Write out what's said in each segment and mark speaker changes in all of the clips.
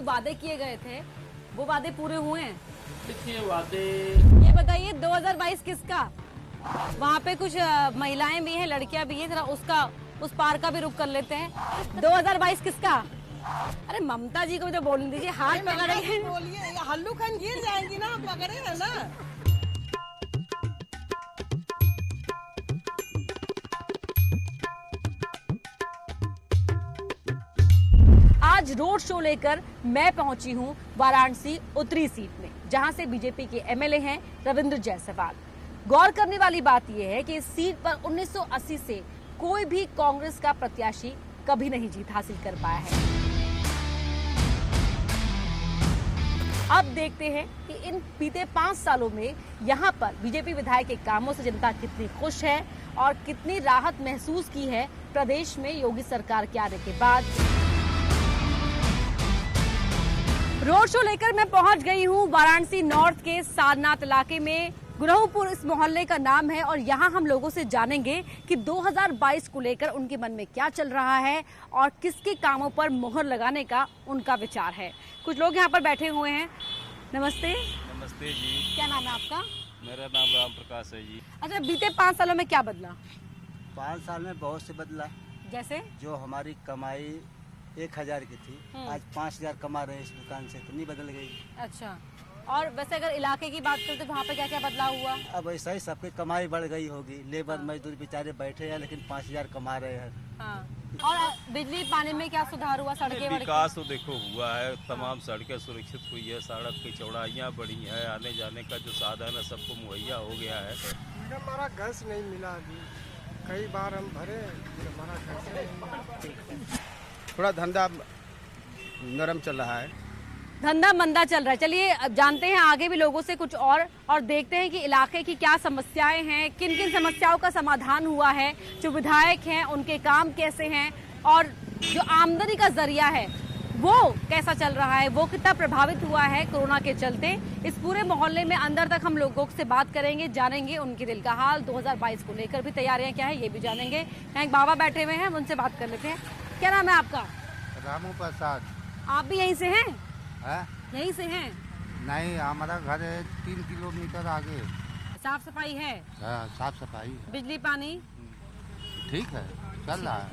Speaker 1: वादे किए गए थे वो वादे पूरे हुए हैं?
Speaker 2: देखिए वादे,
Speaker 1: ये बताइए 2022 किसका? वहाँ पे कुछ महिलाएं भी हैं, लड़कियां भी हैं, जरा उसका उस पार का भी रुख कर लेते हैं। 2022 किसका? अरे ममता जी को भी तो बोलने दीजिए, हाथ पकड़ेंगे।
Speaker 3: बोलिए, हल्लू खान गिर जाएंगी ना, पकड़े है ना।
Speaker 1: आज रोड शो लेकर मैं पहुंची हूं वाराणसी उत्तरी सीट में, जहां से बीजेपी के एमएलए हैं रविंद्र जायसवाल। गौर करने वाली बात यह है कि इस सीट पर 1980 से कोई भी कांग्रेस का प्रत्याशी कभी नहीं जीत हासिल कर पाया है। अब देखते हैं कि इन बीते 5 सालों में यहां पर बीजेपी विधायक के कामों से जनता कितनी खुश है और कितनी राहत महसूस की है प्रदेश में योगी सरकार के आने के बाद। रोड शो लेकर मैं पहुंच गई हूं वाराणसी नॉर्थ के सारनाथ इलाके में। गुरहुपुर इस मोहल्ले का नाम है और यहां हम लोगों से जानेंगे कि 2022 को लेकर उनके मन में क्या चल रहा है और किसके कामों पर मोहर लगाने का उनका विचार है। कुछ लोग यहां पर बैठे हुए हैं। नमस्ते।
Speaker 4: नमस्ते जी।
Speaker 1: क्या नाम है आपका?
Speaker 4: मेरा नाम राम प्रकाश है जी।
Speaker 1: अच्छा, बीते 5 सालों में क्या बदला?
Speaker 5: 5 साल में बहुत से बदला।
Speaker 1: जैसे
Speaker 5: जो हमारी कमाई 1000 की थी, आज 5000 कमा रहे हैं इस दुकान से, तो नहीं बदल गई।
Speaker 1: अच्छा, और वैसे अगर इलाके की बात करें तो वहाँ पे क्या क्या बदलाव हुआ?
Speaker 5: अब ऐसा ही सबकी कमाई बढ़ गई होगी। लेबर मजदूर बेचारे बैठे हैं लेकिन 5000 कमा रहे हैं।
Speaker 1: हाँ। और बिजली पानी में क्या सुधार हुआ? सड़कें
Speaker 4: विकास तो देखो हुआ है, तमाम सड़कें सुरक्षित हुई है, सड़क की चौड़ाइयाँ बढ़ी है, आने जाने का जो साधन है सबको मुहैया हो गया है।
Speaker 6: हमारा गैस नहीं मिला अभी, कई बार हम भरे, हमारा गैस नहीं मिला। थोड़ा धंधा नरम चल रहा है,
Speaker 1: धंधा मंदा चल रहा है। चलिए अब जानते हैं आगे भी लोगों से कुछ और देखते हैं कि इलाके की क्या समस्याएं हैं, किन किन समस्याओं का समाधान हुआ है, जो विधायक हैं उनके काम कैसे हैं और जो आमदनी का जरिया है वो कैसा चल रहा है, वो कितना प्रभावित हुआ है कोरोना के चलते। इस पूरे मोहल्ले में अंदर तक हम लोगों से बात करेंगे, जानेंगे उनके दिल का हाल, 2022 को लेकर भी तैयारियां क्या है ये भी जानेंगे। यहाँ एक बाबा बैठे हुए हैं, हम उनसे बात कर लेते हैं। क्या नाम है आपका?
Speaker 7: रामू प्रसाद।
Speaker 1: आप भी यहीं से हैं?
Speaker 7: है?
Speaker 1: यहीं से हैं?
Speaker 7: नहीं, हमारा घर है 3 किलोमीटर आगे।
Speaker 1: साफ सफाई है?
Speaker 7: हाँ, साफ सफाई है।
Speaker 1: बिजली पानी
Speaker 7: ठीक है, चल रहा है।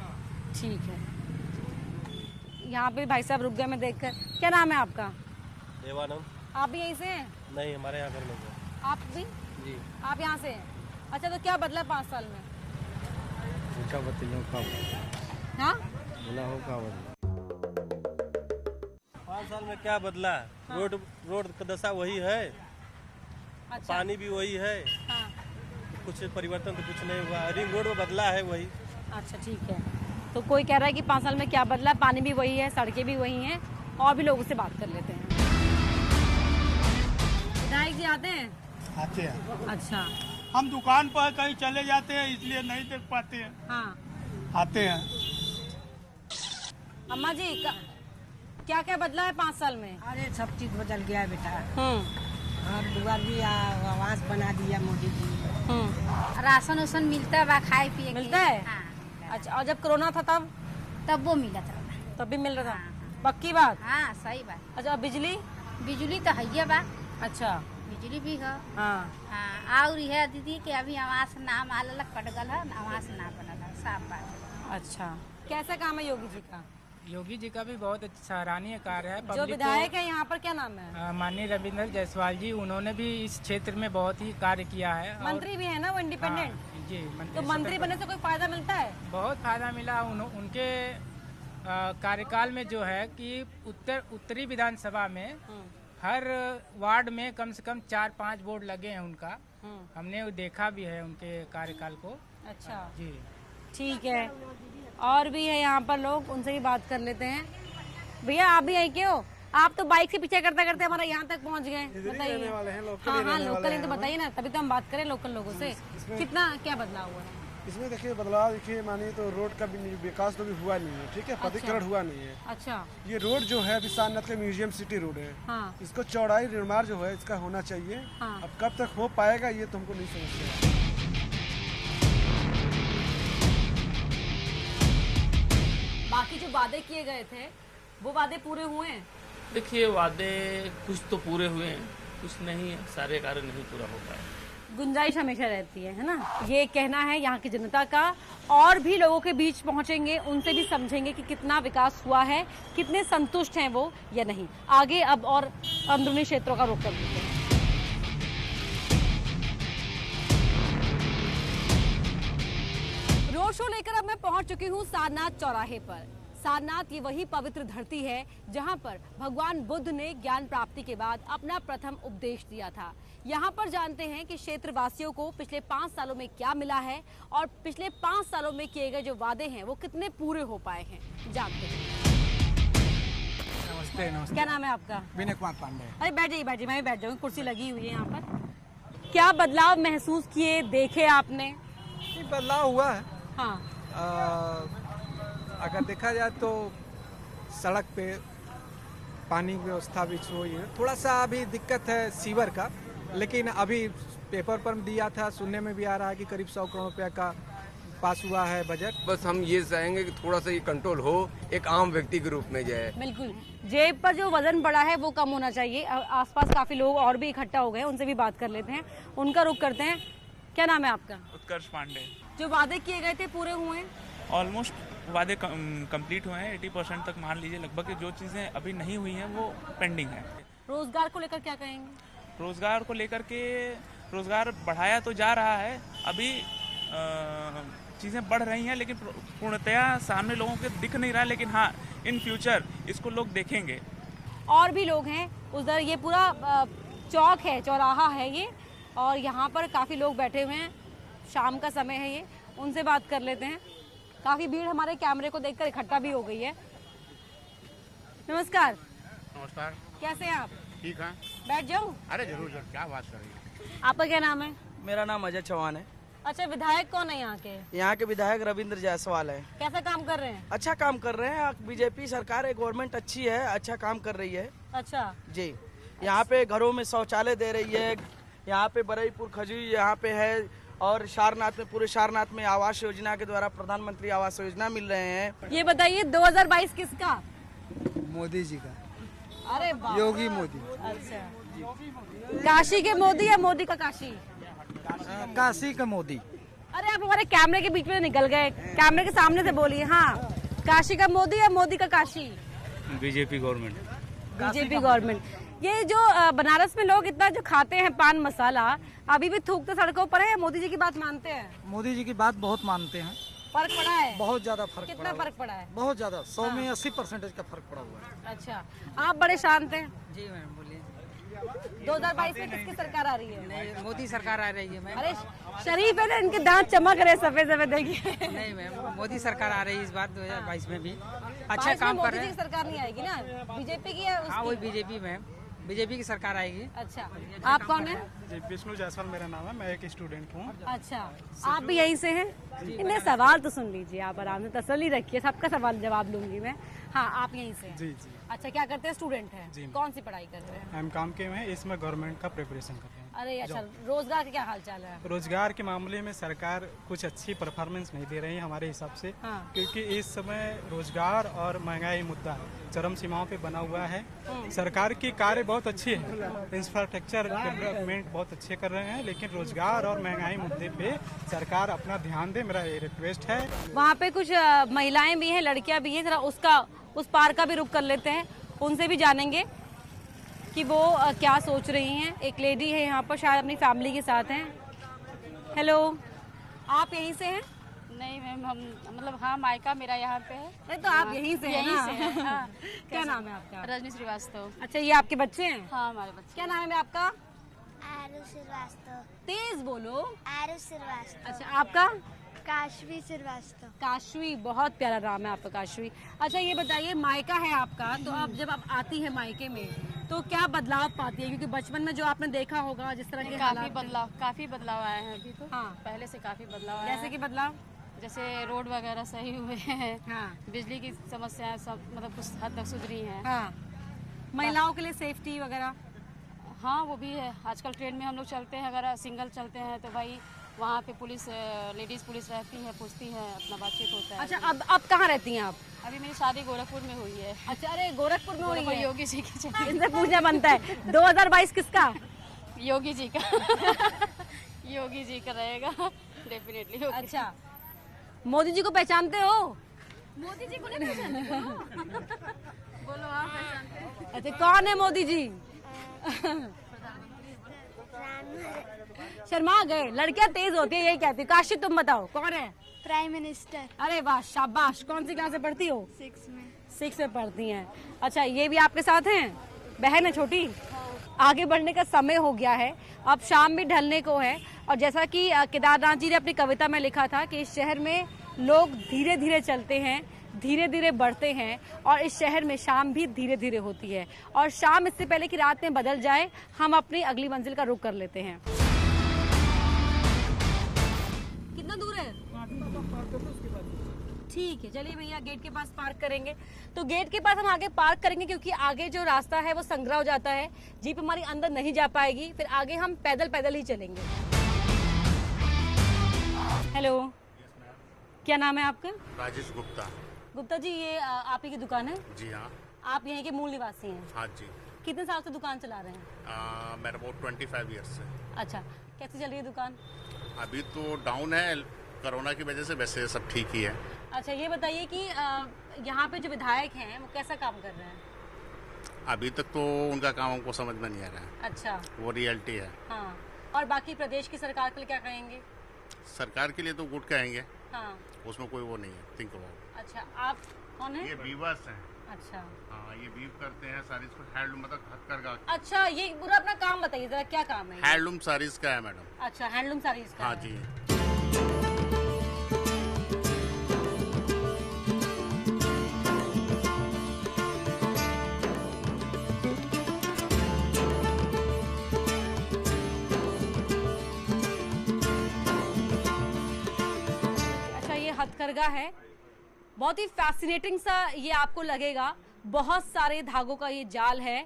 Speaker 1: ठीक है। यहाँ पे भाई साहब रुक गए मैं देखकर। क्या नाम है आपका?
Speaker 2: देवानंद।
Speaker 1: आप भी यहीं से हैं?
Speaker 2: नहीं, हमारे यहाँ घर में है।
Speaker 1: आप भी?
Speaker 2: जी।
Speaker 1: आप यहाँ से हैं? अच्छा, तो क्या बदला 5 साल में?
Speaker 6: क्या बताइए,
Speaker 1: हाँ?
Speaker 6: बोला हो क्या बदला?
Speaker 2: 5 साल में क्या बदला?
Speaker 1: हाँ।
Speaker 2: रोड का दशा वही है,
Speaker 1: अच्छा।
Speaker 2: पानी भी वही है,
Speaker 1: हाँ।
Speaker 2: कुछ परिवर्तन तो कुछ नहीं हुआ। रिंग रोड में बदला है वही।
Speaker 1: अच्छा, ठीक है। तो कोई कह रहा है कि 5 साल में क्या बदला? पानी भी वही है, सड़कें भी वही हैं, और भी लोगों से बात कर लेते हैं। विधायक जी आते हैं?
Speaker 6: आते हैं।
Speaker 1: अच्छा।
Speaker 6: हम दुकान पर कहीं चले जाते हैं इसलिए नहीं देख पाते हैं।
Speaker 1: हाँ।
Speaker 6: आते हैं।
Speaker 1: अम्मा जी क्या क्या बदला है 5 साल में?
Speaker 3: अरे सब चीज बदल गया है बेटा।
Speaker 1: हम्म।
Speaker 3: और दुआ भी आवास बना दिया मोदी जी।
Speaker 8: राशन उसन मिलता बा, खाए पिए
Speaker 1: मिलता है?
Speaker 8: हाँ,
Speaker 1: अच्छा, और जब कोरोना था
Speaker 8: तब वो मिला था।
Speaker 1: तब भी मिल रहा था?
Speaker 8: हाँ।
Speaker 1: पक्की बात?
Speaker 8: हाँ, सही बात।
Speaker 1: अच्छा, बिजली?
Speaker 8: बिजली तो है बा।
Speaker 1: अच्छा।
Speaker 8: बिजली भी है।
Speaker 1: हाँ।
Speaker 8: हाँ, और यह दीदी के अभी आवास नाम आल कट गल है, आवास ना बनल है, साफ बात।
Speaker 1: अच्छा, कैसा काम है योगी जी का?
Speaker 9: योगी जी का भी बहुत सराहनीय कार्य है।
Speaker 1: जो
Speaker 9: पब्लिक
Speaker 1: विधायक है यहाँ पर क्या नाम है?
Speaker 9: माननीय रविंद्र जायसवाल जी, उन्होंने भी इस क्षेत्र में बहुत ही कार्य किया है।
Speaker 1: मंत्री भी है ना वो, इंडिपेंडेंट?
Speaker 9: हाँ, जी,
Speaker 1: तो मंत्री बनने से कोई फायदा मिलता है?
Speaker 9: बहुत फायदा मिला। उनके कार्यकाल में जो है कि उत्तरी विधानसभा में हर वार्ड में कम से कम 4-5 बोर्ड लगे हैं उनका। हमने वो देखा भी है उनके कार्यकाल को।
Speaker 1: अच्छा
Speaker 9: जी,
Speaker 1: ठीक है। और भी है यहाँ पर लोग, उनसे भी बात कर लेते हैं। भैया आप भी यहीं के हो? आप तो बाइक से पीछे करते करते हमारा यहाँ तक पहुँच गए। बताइए। हाँ हाँ, लोकल है तो बताइए ना, तभी तो हम बात करें लोकल लोगों से। कितना क्या बदलाव हुआ है
Speaker 6: इसमें? देखिए बदलाव, देखिए मानिए तो रोड का भी विकास तो भी हुआ नहीं है, ठीक है, पक्कीकरण हुआ नहीं है।
Speaker 1: अच्छा।
Speaker 6: ये रोड जो है अभी सारनाथ का म्यूजियम सिटी रोड है।
Speaker 1: हाँ।
Speaker 6: इसको चौड़ाई निर्माण जो है इसका होना चाहिए।
Speaker 1: हाँ।
Speaker 6: अब कब तक हो पाएगा ये तो हमको नहीं समझते।
Speaker 1: बाकी जो वादे किए गए थे वो वादे पूरे हुए हैं?
Speaker 10: देखिए वादे कुछ तो पूरे हुए हैं, कुछ नहीं है, सारे कार्य नहीं पूरा हो पाए।
Speaker 1: गुंजाइश हमेशा रहती है ना, ये कहना है यहाँ की जनता का। और भी लोगों के बीच पहुंचेंगे, उनसे भी समझेंगे कि कितना विकास हुआ है, कितने संतुष्ट हैं वो या नहीं। आगे अब और अंदरूनी क्षेत्रों का रुख करते हैं। रोड शो लेकर अब मैं पहुंच चुकी हूँ सारनाथ चौराहे पर। सारनाथ ये वही पवित्र धरती है जहां पर भगवान बुद्ध ने ज्ञान प्राप्ति के बाद अपना प्रथम उपदेश दिया था। यहां पर जानते हैं कि क्षेत्रवासियों को पिछले 5 सालों में क्या मिला है और पिछले 5 सालों में किए गए जो वादे हैं वो कितने पूरे हो पाए हैं, जानते हैं।
Speaker 7: नमस्ते नमस्ते।
Speaker 1: क्या नाम है आपका?
Speaker 7: विनय कुमार पांडे।
Speaker 1: अरे बैठ जाइए मैं भी बैठ जाऊंगी, कुर्सी लगी हुई है यहाँ पर। क्या बदलाव महसूस किए, देखे आपने?
Speaker 7: बदलाव हुआ है।
Speaker 1: हाँ,
Speaker 7: अगर देखा जाए तो सड़क पे पानी की व्यवस्था भी हुई है, थोड़ा सा अभी दिक्कत है सीवर का, लेकिन अभी पेपर पर दिया था, सुनने में भी आ रहा है कि करीब 100 करोड़ रुपया का पास हुआ है बजट।
Speaker 11: बस हम ये चाहेंगे कि थोड़ा सा ये कंट्रोल हो, एक आम व्यक्ति के रूप में जाए।
Speaker 1: बिल्कुल, जेब पर जो वजन पड़ा है वो कम होना चाहिए। आसपास काफी लोग और भी इकट्ठा हो गए, उनसे भी बात कर लेते हैं, उनका रुख करते हैं। क्या नाम है आपका?
Speaker 12: उत्कर्ष पांडे।
Speaker 1: जो वादे किए गए थे पूरे हुए हैं?
Speaker 12: ऑलमोस्ट वादे कंप्लीट हुए हैं, 80% तक मान लीजिए लगभग। जो चीज़ें अभी नहीं हुई हैं वो पेंडिंग है।
Speaker 1: रोजगार को लेकर क्या कहेंगे?
Speaker 12: रोजगार को लेकर के रोजगार बढ़ाया तो जा रहा है, अभी चीज़ें बढ़ रही हैं, लेकिन पूर्णतया सामने लोगों के दिख नहीं रहा। लेकिन हाँ, इन फ्यूचर इसको लोग देखेंगे।
Speaker 1: और भी लोग हैं उधर, ये पूरा चौक है, चौराहा है ये, और यहाँ पर काफ़ी लोग बैठे हुए हैं। शाम का समय है ये, उनसे बात कर लेते हैं। काफ़ी भीड़ हमारे कैमरे को देखकर इकट्ठा भी हो गई है। नमस्कार।
Speaker 7: नमस्कार।
Speaker 1: कैसे हैं आप?
Speaker 7: ठीक है।
Speaker 1: बैठ जाऊं?
Speaker 7: अरे जरूर जरूर, क्या बात कर रही है।
Speaker 1: आपका क्या नाम है?
Speaker 13: मेरा नाम अजय चौहान है।
Speaker 1: अच्छा, विधायक कौन है यहाँ के?
Speaker 13: यहाँ के विधायक रविंद्र जायसवाल है।
Speaker 1: कैसा काम कर रहे हैं?
Speaker 13: अच्छा काम कर रहे हैं, बीजेपी सरकार है, गवर्नमेंट अच्छी है, अच्छा काम कर रही है।
Speaker 1: अच्छा
Speaker 13: जी, यहाँ पे घरों में शौचालय दे रही है, यहाँ पे बरईपुर खजूरी यहाँ पे है, और सारनाथ में, पूरे सारनाथ में आवास योजना के द्वारा प्रधानमंत्री आवास योजना मिल रहे हैं।
Speaker 1: ये बताइए 2022 किसका?
Speaker 7: मोदी जी का।
Speaker 1: अरे
Speaker 7: योगी मोदी।
Speaker 1: अच्छा, काशी के मोदी या मोदी का काशी?
Speaker 7: काशी का मोदी।
Speaker 1: अरे आप हमारे कैमरे के बीच में निकल गए, कैमरे के सामने से बोलिए। हाँ, काशी का मोदी या मोदी का Kashi?
Speaker 4: BJP government.
Speaker 1: BJP government. ये जो बनारस में लोग इतना जो खाते हैं पान मसाला, अभी भी थूकते सड़कों पर है या मोदी जी की बात मानते हैं?
Speaker 7: मोदी जी की बात बहुत मानते हैं।
Speaker 1: फर्क पड़ा है?
Speaker 7: बहुत ज्यादा फर्क।
Speaker 1: कितना फर्क पड़ा है?
Speaker 7: बहुत ज्यादा, 100 में 80% का फर्क पड़ा हुआ है।
Speaker 1: अच्छा, आप बड़े शांत हैं।
Speaker 3: जी मैम बोलिए।
Speaker 1: 2022 में किसकी सरकार आ रही है?
Speaker 3: नहीं, मोदी सरकार आ रही है मैम।
Speaker 1: अरे शरीफ है ना, इनके दांत चमक रहे सफेद सफेद, देखिए।
Speaker 3: नहीं मैम, मोदी सरकार आ रही है इस बार 2022 में भी। अच्छा
Speaker 1: 22
Speaker 3: काम
Speaker 1: में
Speaker 3: कर
Speaker 1: मोदी
Speaker 3: रहे
Speaker 1: जी
Speaker 3: हैं।
Speaker 1: की सरकार नहीं आएगी ना, बीजेपी की है?
Speaker 3: हाँ वही बीजेपी मैम, बीजेपी की सरकार आएगी।
Speaker 1: अच्छा, आप कौन है?
Speaker 6: विष्णु जायसवाल मेरा नाम है, मैं एक स्टूडेंट हूँ।
Speaker 1: अच्छा, आप भी यहीं से हैं? इन्हें सवाल तो सुन लीजिए, आप आराम से तसल्ली रखिए, सबका सवाल जवाब लूंगी मैं। हाँ, आप यहीं से हैं?
Speaker 6: जी जी।
Speaker 1: अच्छा, क्या करते हैं? स्टूडेंट हैं?
Speaker 6: जी।
Speaker 1: कौन सी पढ़ाई कर रहे हैं?
Speaker 6: हम काम के में इसमें गवर्नमेंट का प्रिपरेशन कर रहे हैं।
Speaker 1: अरे अच्छा, रोजगार का क्या हाल चाल है?
Speaker 6: रोजगार के मामले में सरकार कुछ अच्छी परफॉर्मेंस नहीं दे रही है हमारे हिसाब से।
Speaker 1: हाँ।
Speaker 6: क्योंकि इस समय रोजगार और महंगाई मुद्दा चरम सीमाओं पे बना हुआ है। सरकार की कार्य बहुत अच्छी है, इंफ्रास्ट्रक्चर डेवलपमेंट बहुत अच्छे कर रहे हैं, लेकिन रोजगार और महंगाई मुद्दे पे सरकार अपना ध्यान दे, मेरा ये रिक्वेस्ट है।
Speaker 1: वहाँ पे कुछ महिलाएं भी हैं, लड़कियां भी हैं, जरा उस पार का भी रुख कर लेते हैं, उनसे भी जानेंगे कि वो क्या सोच रही हैं। एक लेडी है यहाँ पर, शायद अपनी फैमिली के साथ हैं। हेलो, आप यहीं से हैं?
Speaker 8: नहीं मैम, हम मतलब हाँ मायका मेरा यहाँ पे है।
Speaker 1: नहीं तो आप यहीं से हैं
Speaker 8: यहीं
Speaker 1: ना?
Speaker 8: से हैं, हाँ।
Speaker 1: क्या नाम है आपका?
Speaker 8: रजनी श्रीवास्तव।
Speaker 1: अच्छा, ये आपके बच्चे हैं?
Speaker 8: हाँ हमारे बच्चे।
Speaker 1: क्या नाम है आपका?
Speaker 14: आरू श्रीवास्तव।
Speaker 1: तेज बोलो।
Speaker 14: आरू श्रीवास्तव।
Speaker 1: अच्छा, आपका?
Speaker 14: काशवी श्रीवास्तव।
Speaker 1: काशवी, बहुत प्यारा नाम है आपका, काशवी। अच्छा, ये बताइए, मायका है आपका, तो अब जब आप आती है मायके में तो क्या बदलाव पाती है? क्योंकि बचपन में जो आपने देखा होगा जिस तरह के
Speaker 8: काफी बदलाव आए हैं अभी तो।
Speaker 1: हाँ,
Speaker 8: पहले से काफी बदलाव आए हैं।
Speaker 1: जैसे कि बदलाव?
Speaker 8: जैसे रोड वगैरह सही हुए हैं।
Speaker 1: हाँ।
Speaker 8: बिजली की समस्याएं सब मतलब कुछ हद तक सुधरी हैं।
Speaker 1: हाँ। महिलाओं के लिए सेफ्टी वगैरह?
Speaker 8: हाँ वो भी है। आजकल ट्रेन में हम लोग चलते हैं, अगर सिंगल चलते हैं तो भाई वहाँ पे पुलिस, लेडीज पुलिस रहती है, पूछती है, अपना बातचीत होता है।
Speaker 1: अच्छा, अब कहाँ रहती हैं आप?
Speaker 15: अभी मेरी शादी गोरखपुर में हुई है।
Speaker 1: अच्छा, अरे गोरखपुर में हुई है।
Speaker 15: योगी जी की
Speaker 1: इनसे पूछना बनता है 2022 किसका?
Speaker 15: योगी जी का योगी जी का रहेगा डेफिनेटली।
Speaker 1: अच्छा, मोदी जी को पहचानते हो? मोदी जी को नहीं पहचानते?
Speaker 15: बोलो आप पहचानते हैं?
Speaker 1: अच्छा, कौन है मोदी जी? शर्मा गए, लड़कियां तेज होती है यही कहती। काशी तुम बताओ कौन है?
Speaker 14: Prime minister.
Speaker 1: अरे वाह, शाबाश। कौन सी क्लास में पढ़ती हो?
Speaker 14: 6 में।
Speaker 1: 6 में पढ़ती हैं। अच्छा, ये भी आपके साथ हैं? बहन है छोटी? आगे बढ़ने का समय हो गया है, अब शाम भी ढलने को है। और जैसा कि केदारनाथ जी ने अपनी कविता में लिखा था कि इस शहर में लोग धीरे धीरे चलते हैं, धीरे धीरे बढ़ते हैं, और इस शहर में शाम भी धीरे धीरे होती है। और शाम इससे पहले कि रात में बदल जाए, हम अपनी अगली मंजिल का रुख कर लेते हैं। कितना दूर है? ठीक है, चलिए भैया गेट के पास पार्क करेंगे। तो गेट के पास हम आगे पार्क करेंगे क्योंकि आगे जो रास्ता है वो संग्रह हो जाता है, जीप हमारी अंदर नहीं जा पाएगी, फिर आगे हम पैदल पैदल ही चलेंगे। हेलो, क्या नाम है आपका?
Speaker 16: राजेश गुप्ता।
Speaker 1: गुप्ता जी, ये आप ही की दुकान है?
Speaker 16: जी हाँ।
Speaker 1: आप यहीं के मूल निवासी हैं?
Speaker 16: हाँ जी।
Speaker 1: कितने साल से दुकान चला रहे हैं?
Speaker 16: मेरा बहुत 25 ईयर्स से।
Speaker 1: अच्छा, कैसी चल रही है दुकान?
Speaker 16: अभी तो डाउन है कोरोना की वजह से, वैसे सब ठीक ही है।
Speaker 1: अच्छा, ये बताइए कि यहाँ पे जो विधायक हैं वो कैसा काम कर रहे हैं?
Speaker 16: अभी तक तो उनका काम हमको समझ में नहीं आ रहा है।
Speaker 1: अच्छा,
Speaker 16: वो रियलिटी है।
Speaker 1: हाँ, और बाकी प्रदेश की सरकार के लिए क्या कहेंगे?
Speaker 16: सरकार के लिए तो गुड कहेंगे।
Speaker 1: हाँ,
Speaker 16: उसमें कोई वो नहीं है, थिंक अबाउट।
Speaker 1: अच्छा, आप कौन है?
Speaker 16: ये वीवर्स हैं।
Speaker 1: अच्छा,
Speaker 16: हाँ, ये वीव करते हैं सारीज को, हैंडलूम मतलब हथकरघा।
Speaker 1: अच्छा, ये पूरा अपना काम बताइए जरा, क्या काम है?
Speaker 16: हैंडलूम सारीज का है मैडम।
Speaker 1: अच्छा, हैंडलूम सारीज का।
Speaker 16: हाँ
Speaker 1: है।
Speaker 16: जी।
Speaker 1: हथकरघा है, बहुत ही फैसिनेटिंग सा ये आपको लगेगा। बहुत सारे धागों का ये जाल है।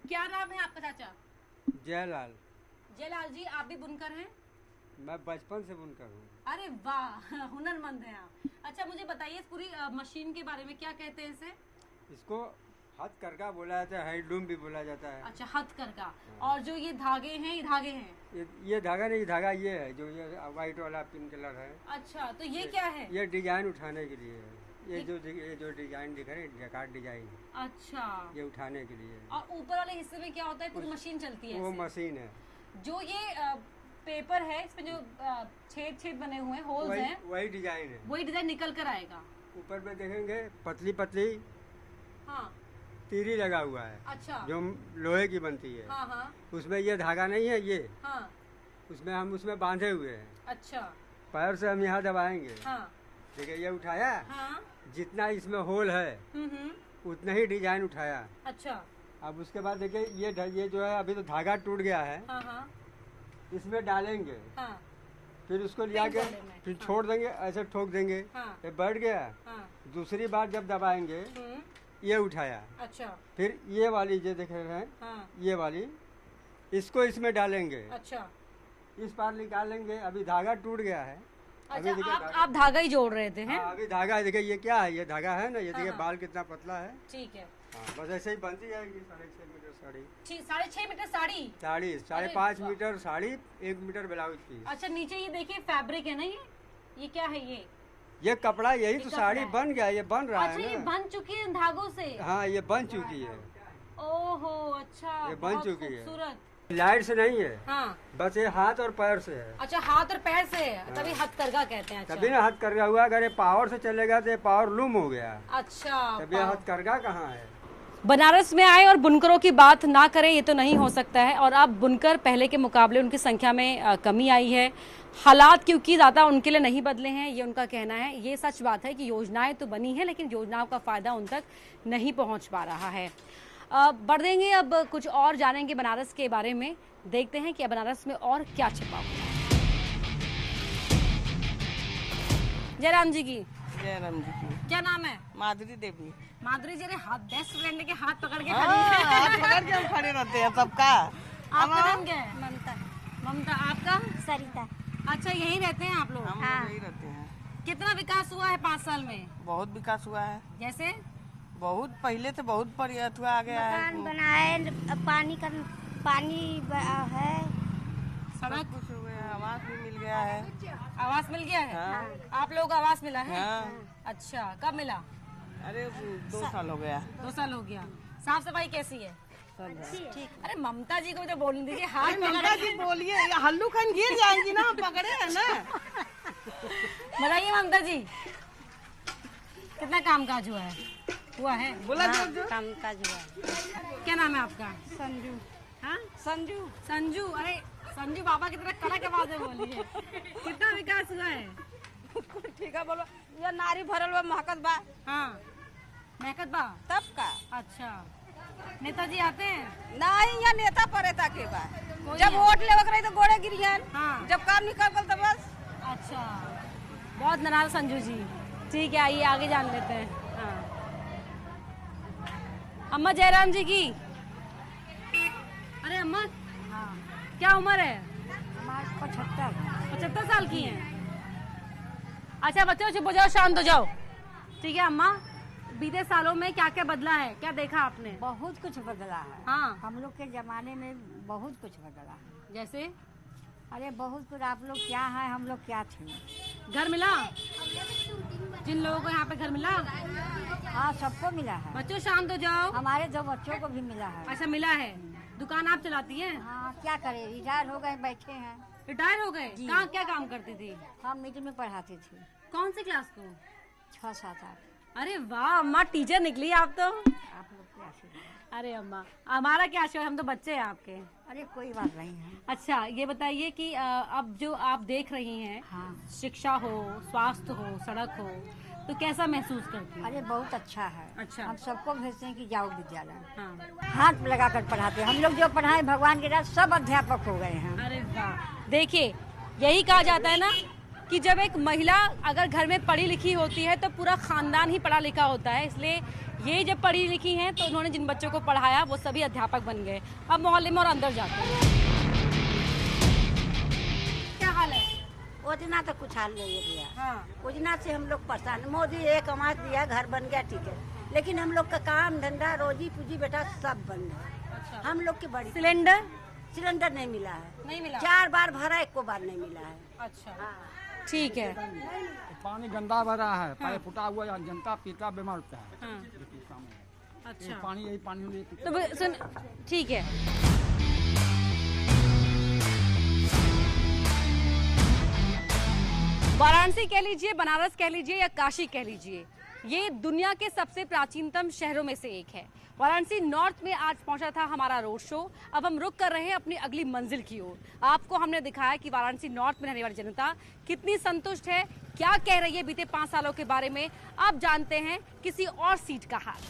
Speaker 1: क्या नाम है आपका चाचा?
Speaker 5: जयलाल।
Speaker 1: जयलाल जी, आप भी बुनकर हैं?
Speaker 5: मैं बचपन से बुनकर हूँ।
Speaker 1: अरे वाह, हुनरमंद हैं आप। अच्छा, मुझे बताइए इस पूरी मशीन के बारे में, क्या कहते हैं इसे?
Speaker 5: इसको हथकरघा बोला जाता है, हैंडलूम भी बोला जाता है।
Speaker 1: अच्छा, हथकरघा। और जो ये धागे हैं, ये धागे हैं?
Speaker 5: ये धागा नहीं, धागा ये है जो ये व्हाइट वाला पिंक कलर है।
Speaker 1: अच्छा, तो ये क्या है?
Speaker 5: ये डिजाइन उठाने के लिए है। ये जो डिजाइन दिख रहे हैं, जैकार्ड डिजाइन।
Speaker 1: अच्छा,
Speaker 5: ये उठाने के लिए।
Speaker 1: और ऊपर वाले हिस्से में क्या होता है? पूरी मशीन चलती है?
Speaker 5: वो मशीन है।
Speaker 1: जो ये पेपर है, इसमें जो छेद छेद बने हुए हैं, होल्स हैं,
Speaker 5: वही डिजाइन है।
Speaker 1: वही डिजाइन निकल कर आएगा।
Speaker 5: ऊपर में देखेंगे पतली पतली
Speaker 1: हाँ,
Speaker 5: तीरी लगा हुआ है।
Speaker 1: अच्छा,
Speaker 5: जो लोहे की बनती है।
Speaker 1: हाँ हाँ।
Speaker 5: उसमें ये धागा नहीं है, ये
Speaker 1: हाँ,
Speaker 5: उसमें हम उसमें बांधे हुए हैं।
Speaker 1: अच्छा,
Speaker 5: पैर से हम यहाँ दबाएंगे।
Speaker 1: हाँ,
Speaker 5: देखिए ये उठाया।
Speaker 1: हाँ,
Speaker 5: जितना इसमें होल है उतना ही डिजाइन उठाया।
Speaker 1: अच्छा,
Speaker 5: अब उसके बाद देखिए ये जो है अभी तो धागा टूट गया है।
Speaker 1: हाँ हाँ,
Speaker 5: इसमें डालेंगे।
Speaker 1: हाँ,
Speaker 5: फिर उसको लिया के फिर छोड़ देंगे, ऐसे ठोक देंगे।
Speaker 1: हाँ,
Speaker 5: ये बैठ गया।
Speaker 1: हाँ,
Speaker 5: दूसरी बार जब दबाएंगे ये उठाया।
Speaker 1: अच्छा,
Speaker 5: फिर ये वाली जो देख रहे हैं,
Speaker 1: हाँ,
Speaker 5: ये वाली इसको इसमें डालेंगे।
Speaker 1: अच्छा,
Speaker 5: इस पार निकालेंगे। अभी धागा टूट गया है।
Speaker 1: अच्छा, आप धागा ही जोड़ रहे थे हैं?
Speaker 5: हाँ, अभी धागा देखिए, ये क्या है? ये धागा है ना, ये देखिए बाल कितना पतला है।
Speaker 1: ठीक है।
Speaker 5: हाँ, बस ऐसे ही बनती जाएगी। 6.5 metre sari.
Speaker 1: 6.5 metre sari?
Speaker 5: 5.5 metre sari, 1 metre blouse की।
Speaker 1: अच्छा, नीचे ये देखिए फैब्रिक है ना, ये क्या है? ये
Speaker 5: कपड़ा, यही तो साड़ी बन गया, ये बन रहा है ना।
Speaker 1: ये बन चुकी है धागों से?
Speaker 5: हाँ, ये बन चुकी है।
Speaker 1: ओहो, अच्छा,
Speaker 5: ये बन चुकी है।
Speaker 1: लाइट
Speaker 5: से नहीं है।
Speaker 1: हाँ,
Speaker 5: बस ये हाथ और पैर से है।
Speaker 1: अच्छा, हाथ और पैर से है, तभी हथकरघा कहते हैं। अच्छा,
Speaker 5: तभी ना हथकरघा हुआ। अगर ये पावर से चलेगा तो ये पावर लूम हो गया।
Speaker 1: अच्छा,
Speaker 5: तभी हथकरघा कहाँ है?
Speaker 1: बनारस में आए और बुनकरों की बात ना करें, ये तो नहीं हो सकता है। और अब बुनकर पहले के मुकाबले उनकी संख्या में कमी आई है। हालात क्योंकि ज़्यादा उनके लिए नहीं बदले हैं, ये उनका कहना है। ये सच बात है कि योजनाएं तो बनी हैं, लेकिन योजनाओं का फ़ायदा उन तक नहीं पहुंच पा रहा है। बढ़ देंगे, अब कुछ और जानेंगे बनारस के बारे में। देखते हैं कि बनारस में और क्या छिपा हुआ है। जयराम जी की।
Speaker 17: जयराम जी की।
Speaker 1: क्या नाम है?
Speaker 17: माधुरी देवी।
Speaker 1: माधुरी जी, हाथ बेस्ट फ्रेंड के हाथ पकड़ के
Speaker 17: हाथ पकड़ के हम खड़े रहते हैं सबका।
Speaker 1: आपका नाम क्या है?
Speaker 14: ममता।
Speaker 1: ममता। आपका?
Speaker 14: सरिता।
Speaker 1: अच्छा, यहीं रहते हैं आप लोग?
Speaker 17: हम यहीं रहते हैं।
Speaker 1: कितना विकास हुआ है 5 साल में?
Speaker 17: बहुत विकास हुआ है।
Speaker 1: जैसे
Speaker 17: बहुत पहले तो बहुत परिवर्तन हुआ आ गया है।
Speaker 14: मकान बनाए, पानी है,
Speaker 1: सड़क
Speaker 17: कुछ हो गया, आवास भी मिल गया है।
Speaker 1: आवास मिल गया है?
Speaker 17: हाँ।
Speaker 1: आप लोगों को आवास मिला है?
Speaker 17: हाँ।
Speaker 1: अच्छा, कब मिला?
Speaker 17: अरे 2 साल हो गया।
Speaker 1: 2 साल हो गया। साफ सफाई कैसी है? ठीक। अरे ममता जी को तो बोलने दीजिए, हाथ
Speaker 17: ममता जी बोलिए, हल्लू खन गिर जाएंगी ना, पकड़े है ना।
Speaker 1: बताइए ममता जी, कितना कामकाज हुआ है?
Speaker 17: बोला
Speaker 1: कामकाज हुआ। क्या नाम है आपका?
Speaker 8: संजू।
Speaker 1: हाँ,
Speaker 8: संजू।
Speaker 1: अरे संजू बाबा की तरह कड़क आवाज में बोलिए। कितना विकास हुआ है?
Speaker 8: ठीक है, बोलो। ये नारी भरल बा, महकत बा।
Speaker 1: हाँ, महकत बा
Speaker 8: तब का।
Speaker 1: अच्छा, नेताजी आते हैं?
Speaker 8: नहीं, यहाँ नेता परेता के बा। जब वोट लेवक रही तो गोड़े गिरियन।
Speaker 1: हाँ।
Speaker 8: जब काम निकल गल तो बस।
Speaker 1: अच्छा, बहुत नाराज संजू जी। ठीक है, आइए आगे जान लेते हैं। हाँ। अम्मा जयराम जी की। अरे अम्मा, क्या उम्र है? 75 साल की हैं। अच्छा बच्चों, चुप हो जाओ, शांत हो जाओ। ठीक है अम्मा, बीते सालों में क्या क्या बदला है, क्या देखा आपने?
Speaker 18: बहुत कुछ बदला है।
Speaker 1: हाँ,
Speaker 18: हम लोग के जमाने में बहुत कुछ बदला है।
Speaker 1: जैसे?
Speaker 18: अरे बहुत कुछ। आप लोग क्या है, हम लोग क्या थे।
Speaker 1: घर मिला? जिन लोगों को यहाँ पे घर मिला?
Speaker 18: हाँ, सबको मिला है।
Speaker 1: बच्चों शांत हो जाओ।
Speaker 18: हमारे 2 बच्चों को भी मिला है।
Speaker 1: अच्छा, मिला है। दुकान आप चलाती हैं?
Speaker 18: हाँ, क्या करें, रिटायर हो गए, बैठे हैं।
Speaker 1: रिटायर हो गए? कहाँ क्या काम करती थी?
Speaker 18: हम मिडिल में पढ़ाते थे।
Speaker 1: कौन सी क्लास को?
Speaker 18: 6, 7, 8।
Speaker 1: अरे वाह अम्मा, टीचर निकली आप तो।
Speaker 18: आप लोग क्या आशीर्वाद।
Speaker 1: अरे अम्मा, हमारा क्या आशीर्वाद, हम तो बच्चे हैं आपके।
Speaker 18: अरे कोई बात नहीं है।
Speaker 1: अच्छा, ये बताइए कि अब जो आप देख रही हैं,
Speaker 18: हाँ।
Speaker 1: शिक्षा हो, स्वास्थ्य हो, सड़क हो, तो कैसा महसूस करती हैं?
Speaker 18: अरे बहुत अच्छा है।
Speaker 1: अच्छा।
Speaker 18: हम सबको भेजते हैं कि जाओ विद्यालय।
Speaker 1: हाँ।
Speaker 18: हाथ लगा कर पढ़ाते हैं। हम लोग जो पढ़ाए भगवान के राह, सब अध्यापक हो गए हैं।
Speaker 1: अरे वाह। देखिए, यही कहा जाता है ना कि जब एक महिला अगर घर में पढ़ी लिखी होती है तो पूरा खानदान ही पढ़ा लिखा होता है। इसलिए ये जब पढ़ी लिखी हैं तो उन्होंने जिन बच्चों को पढ़ाया वो सभी अध्यापक बन गए। अब मोहल्ले में और अंदर जाते हैं। क्या हाल है?
Speaker 18: योजना तो कुछ हाल नहीं दिया।
Speaker 1: हाँ।
Speaker 18: योजना से हम लोग परेशान। मोदी एक आवास दिया, घर बन गया, ठीक है, लेकिन हम लोग का काम धंधा, रोजी पूजी बेटा सब बंद है।
Speaker 1: अच्छा।
Speaker 18: हम लोग की बड़ी सिलेंडर नहीं मिला है।
Speaker 1: नहीं मिला?
Speaker 18: 4 बार भरा, 1 बार नहीं मिला है।
Speaker 1: अच्छा, ठीक है।
Speaker 19: पानी गंदा भरा है, पाइप फुटा हुआ है, जनता पीता बीमार होता है।
Speaker 1: हाँ। अच्छा,
Speaker 19: पानी यही पानी
Speaker 1: तो सुन, ठीक है। वाराणसी कह लीजिए, बनारस कह लीजिए या काशी कह लीजिए, ये दुनिया के सबसे प्राचीनतम शहरों में से एक है। वाराणसी नॉर्थ में आज पहुंचा था हमारा रोड शो। अब हम रुक कर रहे हैं अपनी अगली मंजिल की ओर। आपको हमने दिखाया कि वाराणसी नॉर्थ में रहने वाली जनता कितनी संतुष्ट है, क्या कह रही है बीते 5 सालों के बारे में। अब जानते हैं किसी और सीट का हाल।